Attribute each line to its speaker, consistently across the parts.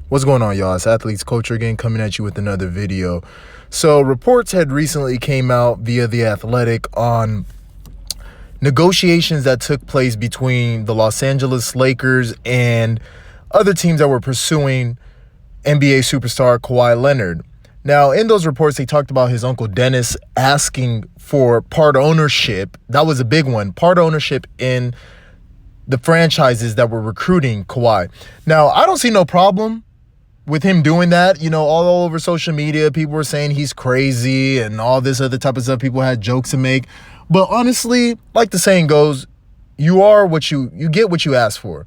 Speaker 1: What's going on, y'all? It's Athletes Culture again, coming at you with another video. So reports had recently came out via The Athletic on negotiations that took place between the Los Angeles Lakers and other teams that were pursuing NBA superstar Kawhi Leonard. Now, in those reports, they talked about his uncle Dennis asking for part ownership. That was a big one, part ownership in the franchises that were recruiting Kawhi. Now, I don't see no problem with him doing that. You know, all over social media, people were saying he's crazy and all this other type of stuff. People had jokes to make. But honestly, like the saying goes, you get what you ask for.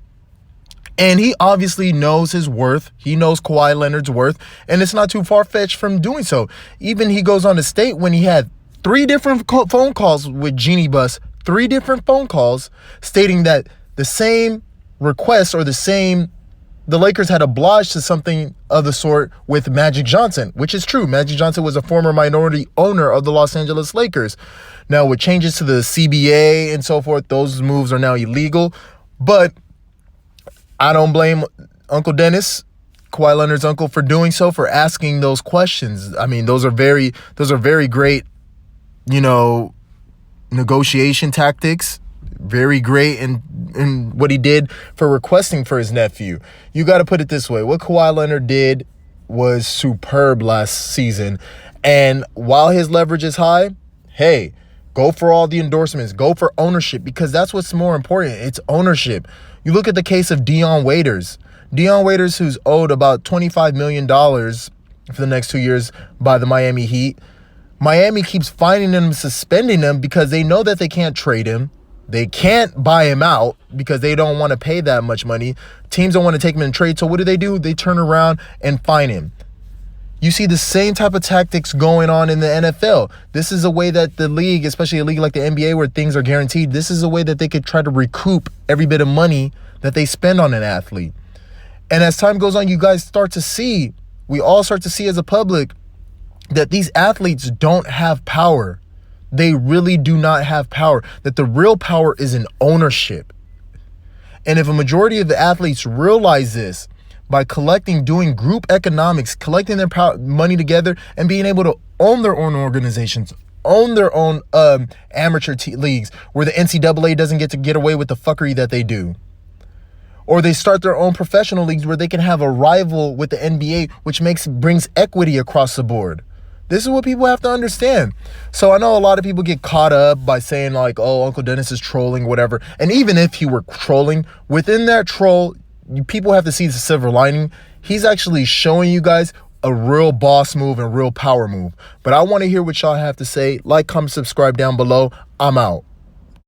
Speaker 1: And he obviously knows his worth. He knows Kawhi Leonard's worth. And it's not too far-fetched from doing so. Even he goes on to state when he had 3 different phone calls with Jeannie Buss, 3 different phone calls stating that the same request or the Lakers had obliged to something of the sort with Magic Johnson, which is true. Magic Johnson was a former minority owner of the Los Angeles Lakers. Now, with changes to the CBA and so forth, those moves are now illegal. But I don't blame Uncle Dennis, Kawhi Leonard's uncle, for doing so, for asking those questions. I mean, those are very great, negotiation tactics. Very great in what he did for requesting for his nephew. You got to put it this way. What Kawhi Leonard did was superb last season. And while his leverage is high, hey, go for all the endorsements. Go for ownership, because that's what's more important. It's ownership. You look at the case of Dion Waiters. Dion Waiters, who's owed about $25 million for the next 2 years by the Miami Heat. Miami keeps finding him, suspending him, because they know that they can't trade him. They can't buy him out because they don't want to pay that much money. Teams don't want to take him in trade. So what do? They turn around and fine him. You see the same type of tactics going on in the NFL. This is a way that the league, especially a league like the NBA where things are guaranteed, this is a way that they could try to recoup every bit of money that they spend on an athlete. And as time goes on, we all start to see as a public that these athletes don't have power. They really do not have power. That the real power is in ownership. And if a majority of the athletes realize this by doing group economics, collecting their money together and being able to own their own organizations, own their own amateur leagues where the NCAA doesn't get away with the fuckery that they do. Or they start their own professional leagues where they can have a rival with the NBA, which brings equity across the board. This is what people have to understand. So I know a lot of people get caught up by saying like, oh, Uncle Dennis is trolling, whatever. And even if he were trolling, within that troll, people have to see the silver lining. He's actually showing you guys a real boss move and real power move. But I want to hear what y'all have to say. Like, comment, subscribe down below. I'm out.